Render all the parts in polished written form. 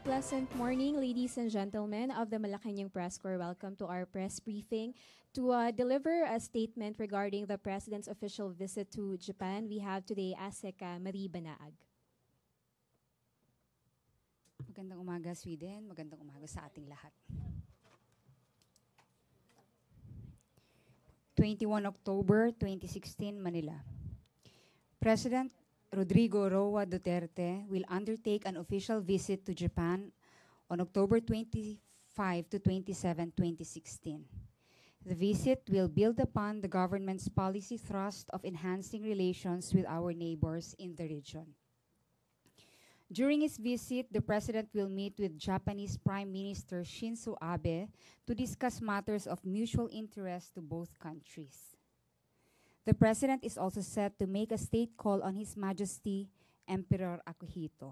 pleasant morning, ladies and gentlemen of the Malacanang Press Corps. Welcome to our press briefing. To deliver a statement regarding the President's official visit to Japan, we have today ASEC Marie Banaag. Magandang umaga, Sweden. Magandang umaga sa ating lahat. 21 October 2016, Manila. President Rodrigo Roa Duterte will undertake an official visit to Japan on October 25 to 27, 2016. The visit will build upon the government's policy thrust of enhancing relations with our neighbors in the region. During his visit, the President will meet with Japanese Prime Minister Shinzo Abe to discuss matters of mutual interest to both countries. The President is also set to make a state call on His Majesty Emperor Akihito.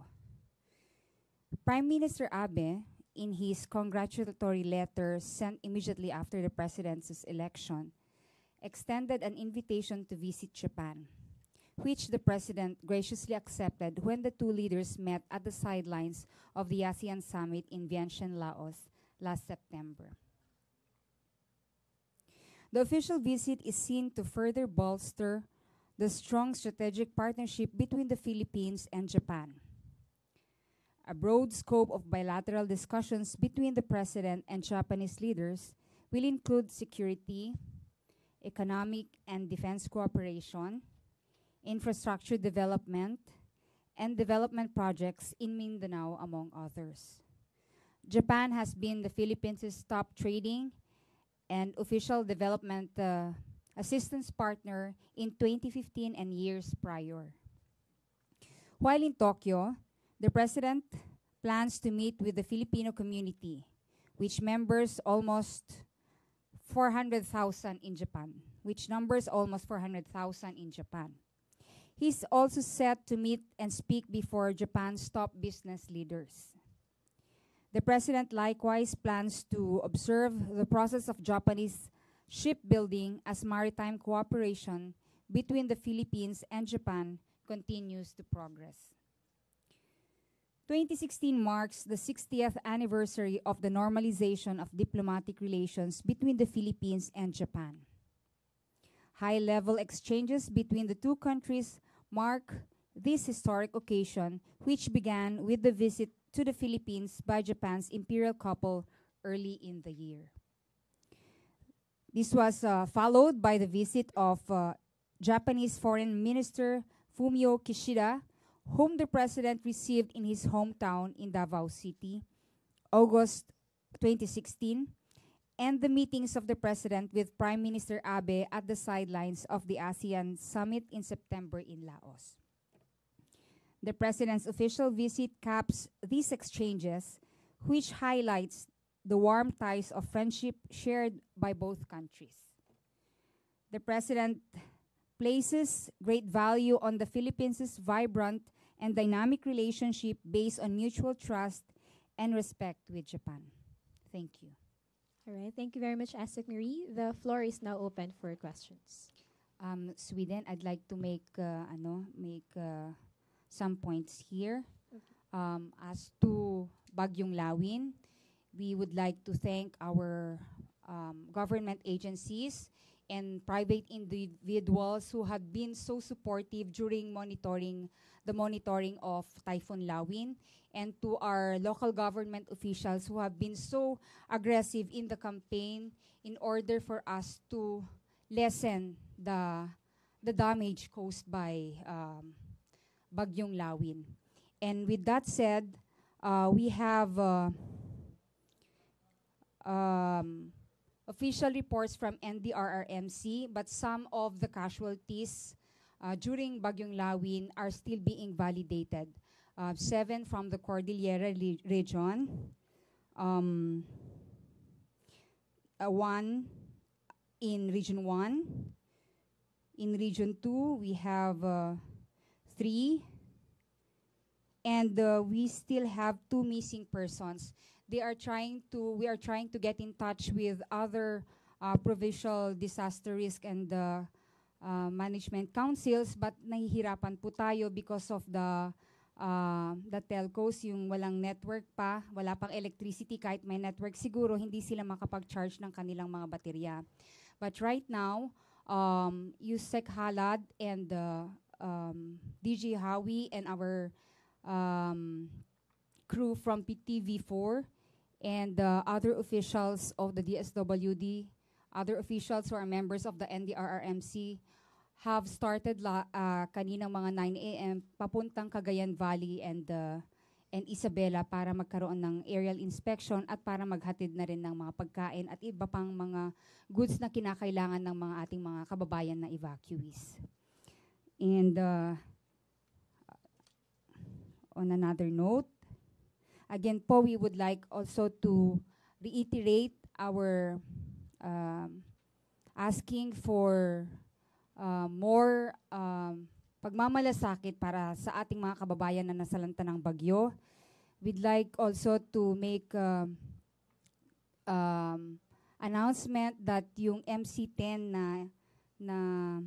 Prime Minister Abe, in his congratulatory letter sent immediately after the President's election, extended an invitation to visit Japan, which the President graciously accepted when the two leaders met at the sidelines of the ASEAN Summit in Vientiane, Laos last September. The official visit is seen to further bolster the strong strategic partnership between the Philippines and Japan. A broad scope of bilateral discussions between the President and Japanese leaders will include security, economic and defense cooperation, infrastructure development, and development projects in Mindanao, among others. Japan has been the Philippines' top trading and official development assistance partner in 2015 and years prior. While in Tokyo, the President plans to meet with the Filipino community, which numbers almost 400,000 in Japan. He's also set to meet and speak before Japan's top business leaders. The President likewise plans to observe the process of Japanese shipbuilding as maritime cooperation between the Philippines and Japan continues to progress. 2016 marks the 60th anniversary of the normalization of diplomatic relations between the Philippines and Japan. High-level exchanges between the two countries mark this historic occasion, which began with the visit to the Philippines by Japan's imperial couple early in the year. This was followed by the visit of Japanese Foreign Minister Fumio Kishida, whom the President received in his hometown in Davao City, August 2016, and the meetings of the President with Prime Minister Abe at the sidelines of the ASEAN Summit in September in Laos. The President's official visit caps these exchanges, which highlights the warm ties of friendship shared by both countries. The President places great value on the Philippines' vibrant and dynamic relationship based on mutual trust and respect with Japan. Thank you. All right, thank you very much, ASEC Marie. The floor is now open for questions. Sweden, I'd like to make some points here. As to Bagyong Lawin, we would like to thank our government agencies and private individuals who have been so supportive during the monitoring of Typhoon Lawin, and to our local government officials who have been so aggressive in the campaign in order for us to lessen the damage caused by Bagyong Lawin. And with that said, we have official reports from NDRRMC, but some of the casualties during Bagyong Lawin are still being validated. 7 from the Cordillera region, 1 in Region 1. In Region 2, we have 3. And we still have 2 missing persons. We are trying to get in touch with other provincial disaster risk and management councils, but nahihirapan po tayo because of the the telcos, yung walang network pa, wala pang electricity, kahit may network siguro, hindi sila makapag-charge ng kanilang mga baterya. But right now, Yusek Halad and DG Howie and our crew from PTV4 and other officials of the DSWD, other officials who are members of the NDRRMC, have started kaninang mga 9 a.m. papuntang Cagayan Valley and Isabela para magkaroon ng aerial inspection at para maghatid na rin ng mga pagkain at iba pang mga goods na kinakailangan ng mga ating mga kababayan na evacuees. And on another note, again po, we would like also to reiterate our asking for more pagmamalasakit para sa ating mga kababayan na nasalanta ng bagyo. We'd like also to make announcement that yung MC10 na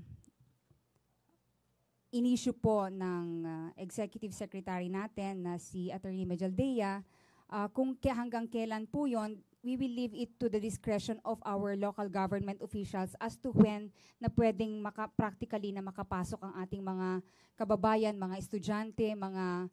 in-issue po ng Executive Secretary natin na si Attorney Majaldea, kung hanggang kailan po yon, we will leave it to the discretion of our local government officials as to when na pwedeng practically na makapasok ang ating mga kababayan, mga estudyante, mga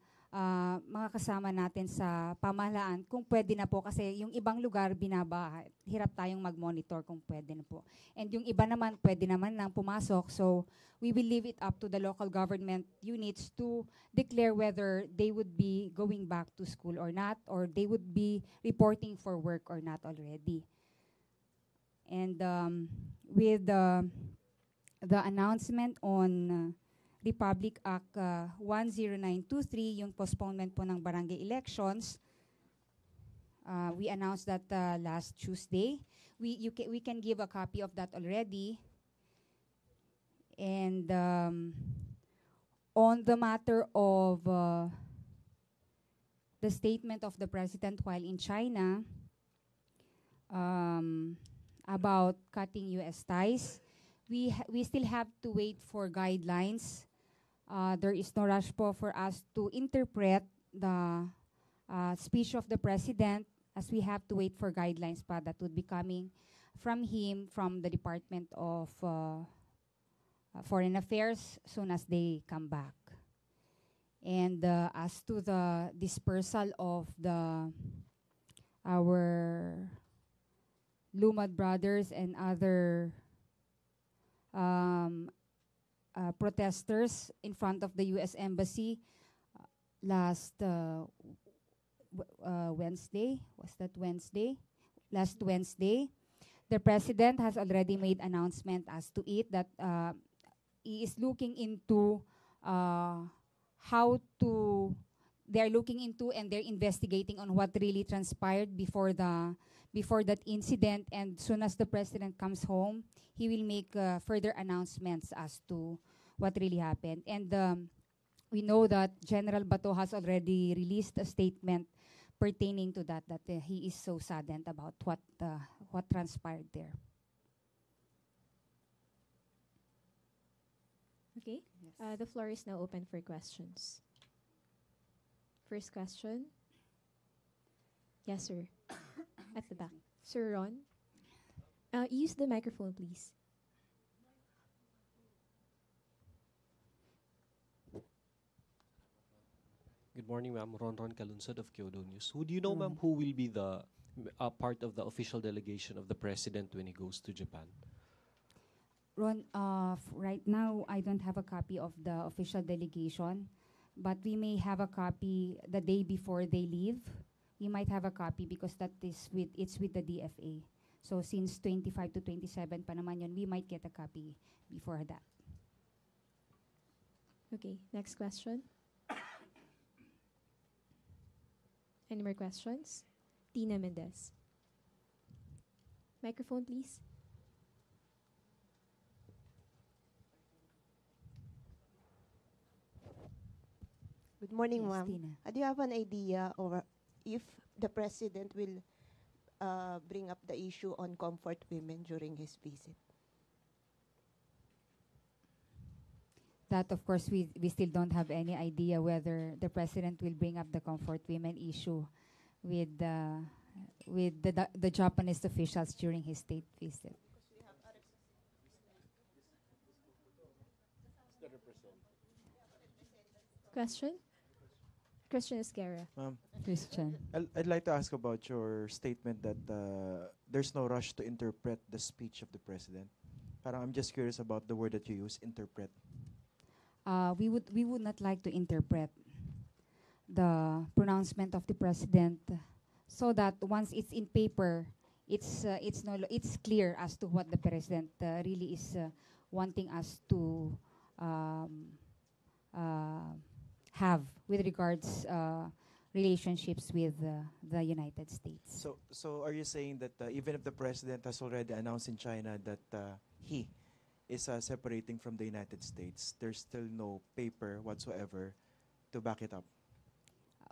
kasama natin sa pamahalaan, kung pwede na po, kasi yung ibang lugar binabaha, hirap tayong mag-monitor kung pwede na po. And yung iba naman, pwede naman nang pumasok, so we will leave it up to the local government units to declare whether they would be going back to school or not, or they would be reporting for work or not already. And with the announcement on Republic Act 10923, yung postponement po ng barangay elections, we announced that last Tuesday. We can give a copy of that already. And on the matter of the statement of the president while in China about cutting U.S. ties, we still have to wait for guidelines. There is no rush po for us to interpret the speech of the president, as we have to wait for guidelines pa that would be coming from him, from the Department of Foreign Affairs, soon as they come back. And as to the dispersal of our Lumad brothers and other protesters in front of the U.S. Embassy last Wednesday, was that Wednesday? Last Wednesday, the president has already made announcement as to it that he is looking into they're looking into and they're investigating on what really transpired before that incident, and soon as the president comes home, he will make further announcements as to what really happened. And we know that General Bato has already released a statement pertaining to that he is so saddened about what transpired there. Okay, Yes. the floor is now open for questions. First question. Yes, sir. At the back. Sir Ron. Use the microphone, please. Good morning, ma'am. Ron Calunsod of Kyodo News. Would you know, Mm. ma'am, who will be the part of the official delegation of the president when he goes to Japan? Ron, right now, I don't have a copy of the official delegation, but we may have a copy the day before they leave. We might have a copy because it's with the DFA. So since 25 to 27 pa naman yun, we might get a copy before that. Okay, next question. Any more questions? Tina Mendez. Microphone, please. Good morning, Yes, ma'am. Tina. Do you have an idea or if the president will bring up the issue on comfort women during his visit? That, of course, we still don't have any idea whether the president will bring up the comfort women issue with the Japanese officials during his state visit. Question? Christian Esguerra. Christian. I'd like to ask about your statement that there's no rush to interpret the speech of the president. Parang I'm just curious about the word that you use, interpret. We would not like to interpret the pronouncement of the president so that once it's in paper, it's clear as to what the president really is wanting us to um, have with regards relationships with the United States. So are you saying that even if the president has already announced in China that he is separating from the United States, there's still no paper whatsoever to back it up?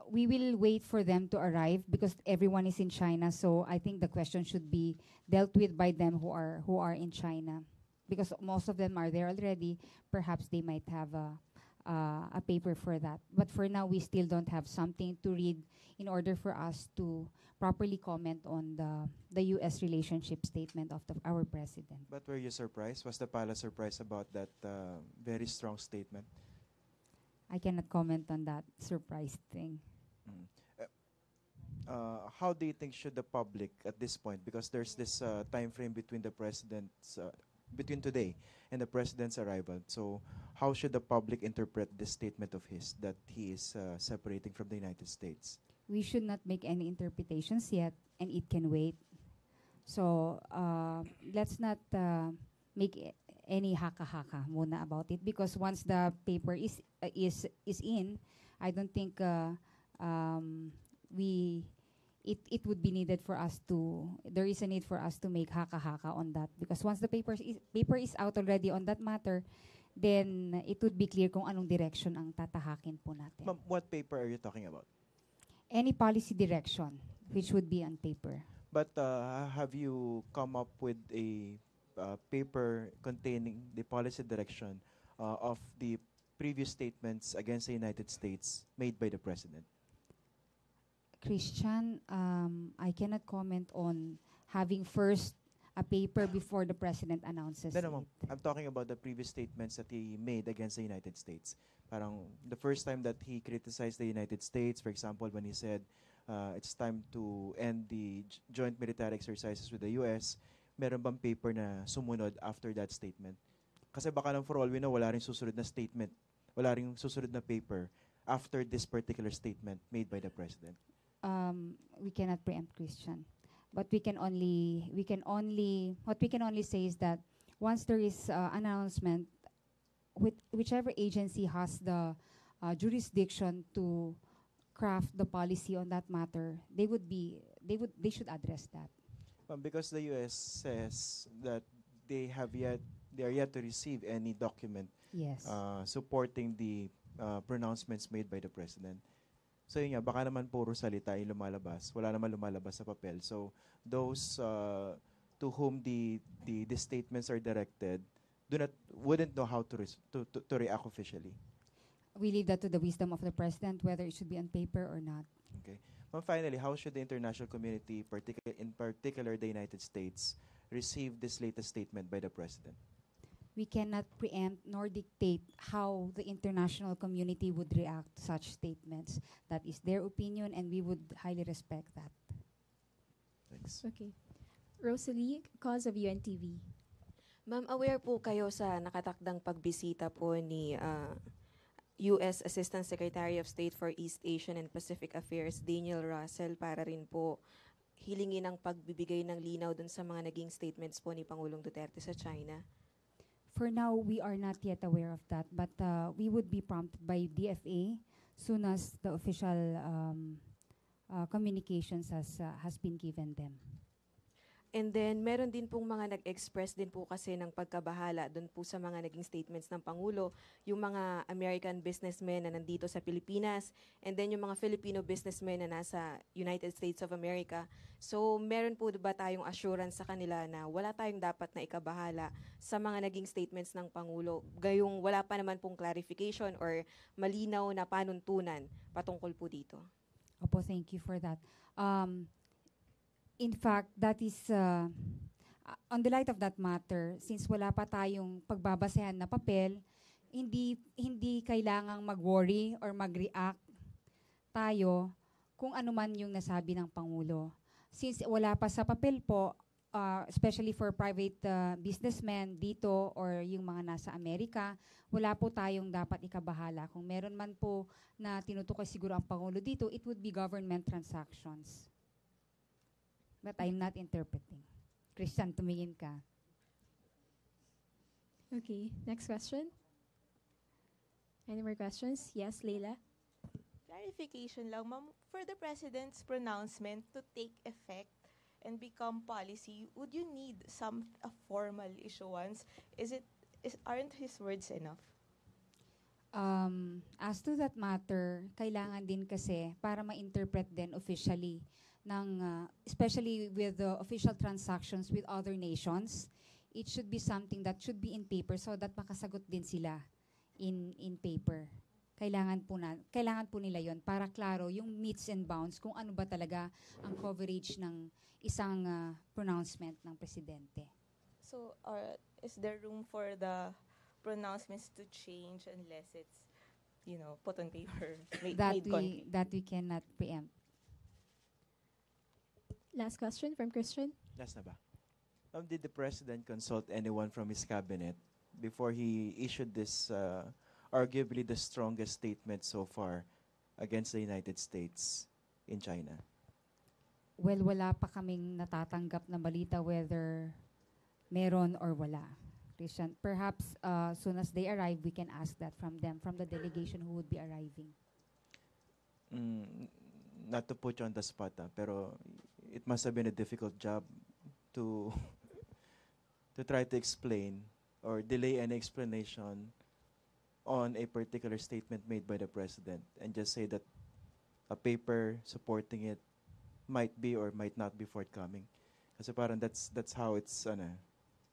We will wait for them to arrive because everyone is in China. So I think the question should be dealt with by them who are in China, because most of them are there already. Perhaps they might have a paper for that. But for now, we still don't have something to read in order for us to properly comment on the U.S. relationship statement of our president. But were you surprised? Was the palace surprised about that very strong statement? I cannot comment on that surprise thing. How do you think should the public at this point, because there's this time frame between the president's between today and the president's arrival, so how should the public interpret this statement of his that he is separating from the United States? We should not make any interpretations yet, and it can wait. So let's not make any haka-haka muna about it, because once the paper is in, I don't think it would be needed for us to, there is a need for us to make haka-haka on that, because once the paper is out already on that matter, then it would be clear kung anong direction ang tatahakin po natin. Ma'am, what paper are you talking about? Any policy direction which would be on paper. But have you come up with a paper containing the policy direction of the previous statements against the United States made by the president? Christian, I cannot comment on having first a paper before the president announces No, ma'am. it. I'm talking about the previous statements that he made against the United States. Parang the first time that he criticized the United States, for example, when he said it's time to end the joint military exercises with the US, meron bang paper na sumunod after that statement? Kasi baka lang for all we know, wala rin susunod na statement, wala rin susunod na paper after this particular statement made by the president. We cannot preempt, Christian, but what we can only say is that once there is announcement, with whichever agency has the jurisdiction to craft the policy on that matter, they should address that. Because the US says that they are yet to receive any document Yes. supporting the pronouncements made by the president. So yun nga, baka naman puro salita yung lumalabas. Wala naman lumalabas sa papel. So those to whom the statements are directed wouldn't know how to react officially. We leave that to the wisdom of the president, whether it should be on paper or not. Okay. Well, finally, how should the international community, in particular the United States, receive this latest statement by the president? We cannot preempt nor dictate how the international community would react to such statements. That is their opinion, and we would highly respect that. Thanks. Okay. Rosalie, cause of UNTV. Ma'am, aware po kayo sa nakatakdang pagbisita po ni U.S. Assistant Secretary of State for East Asian and Pacific Affairs, Daniel Russell, para rin po hilingin ang pagbibigay ng linaw dun sa mga naging statements po ni Pangulong Duterte sa China? For now, we are not yet aware of that, but we would be prompted by DFA soon as the official communications has been given them. And then, meron din pong mga nag-express din po kasi ng pagkabahala doon po sa mga naging statements ng Pangulo, yung mga American businessmen na nandito sa Pilipinas, and then yung mga Filipino businessmen na nasa United States of America. So, meron po ba tayong assurance sa kanila na wala tayong dapat na ikabahala sa mga naging statements ng Pangulo, gayong wala pa naman pong clarification or malinaw na panuntunan patungkol po dito? Opo, thank you for that. In fact, that is, on the light of that matter, since wala pa tayong pagbabasehan na papel, hindi kailangang mag-worry or mag-react tayo kung ano man yung nasabi ng Pangulo. Since wala pa sa papel po, especially for private businessmen dito or yung mga nasa Amerika, wala po tayong dapat ikabahala. Kung meron man po na tinutukoy siguro ang Pangulo dito, it would be government transactions. But I'm not interpreting. Christian, tumingin ka. Okay, next question. Any more questions? Yes, Leila? Clarification lang, ma'am. For the President's pronouncement to take effect and become policy, would you need a formal issuance? Aren't his words enough? As to that matter, kailangan din kasi para ma-interpret din officially especially with the official transactions with other nations, it should be something that should be in paper so that makasagot din sila in paper. Kailangan po nila yon para klaro yung meets and bounds kung ano ba talaga ang coverage ng isang pronouncement ng presidente. So, is there room for the pronouncements to change unless it's, put on paper, made concrete? That we cannot preempt. Last question from Christian. Last na ba? Did the President consult anyone from his cabinet before he issued this arguably the strongest statement so far against the United States in China? Well, wala pa kaming natatanggap na balita whether meron or wala. Christian, perhaps soon as they arrive, we can ask that from them, from the delegation who would be arriving. Not to put you on the spot, pero it must have been a difficult job to try to explain or delay any explanation on a particular statement made by the President and just say that a paper supporting it might be or might not be forthcoming. Kasi parang that's how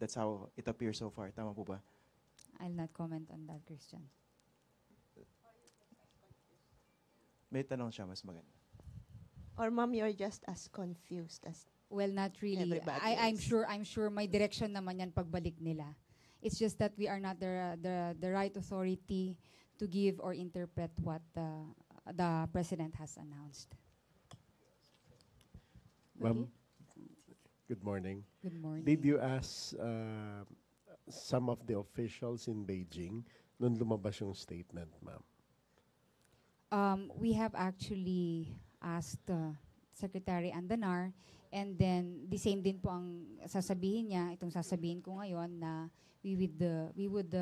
that's how it appears so far. Tama po ba? I'll not comment on that, Christian. May tanong siya, mas maganda. Or ma'am, you're just as confused as Well, not really. Everybody I'm sure may direction naman yan pagbalik nila. It's just that we are not the right authority to give or interpret what the President has announced. Ma'am, good morning. Good morning. Did you ask some of the officials in Beijing nung lumabas yung statement, ma'am? We have actually asked Secretary Andanar, and then the same din po ang sasabihin niya, itong sasabihin ko ngayon na we would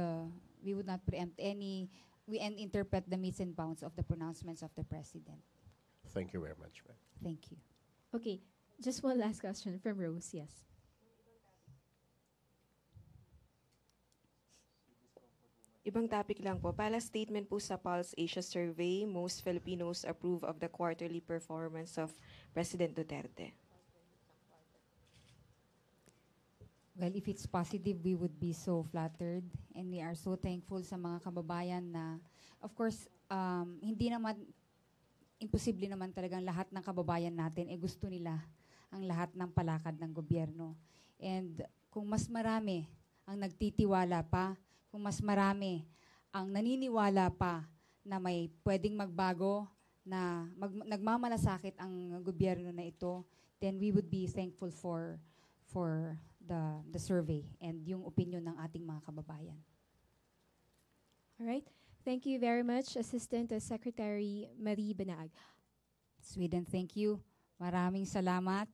not preempt and interpret the metes and bounds of the pronouncements of the President. Thank you very much, ma'am. Thank you. Okay, just one last question from Rose. Yes. Ibang topic lang po. Pala statement po sa Pulse Asia Survey, most Filipinos approve of the quarterly performance of President Duterte. Well, if it's positive, we would be so flattered and we are so thankful sa mga kababayan na, of course, hindi naman, imposible naman talagang lahat ng kababayan natin, gusto nila ang lahat ng palakad ng gobyerno. And kung mas marami ang nagtitiwala pa, kung mas marami ang naniniwala pa na may pwedeng magbago, na nagmamalasakit ang gobyerno na ito, then we would be thankful for the survey and yung opinion ng ating mga kababayan. All right. Thank you very much, Assistant Secretary Marie Banaag. Sweden, thank you. Maraming salamat.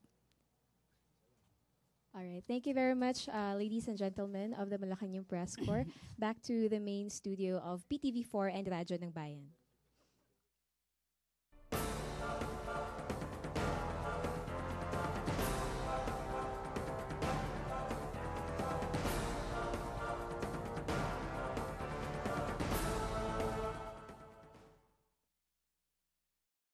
All right. Thank you very much, ladies and gentlemen of the Malacanang Press Corps. Back to the main studio of PTV4 and Radyo ng Bayan.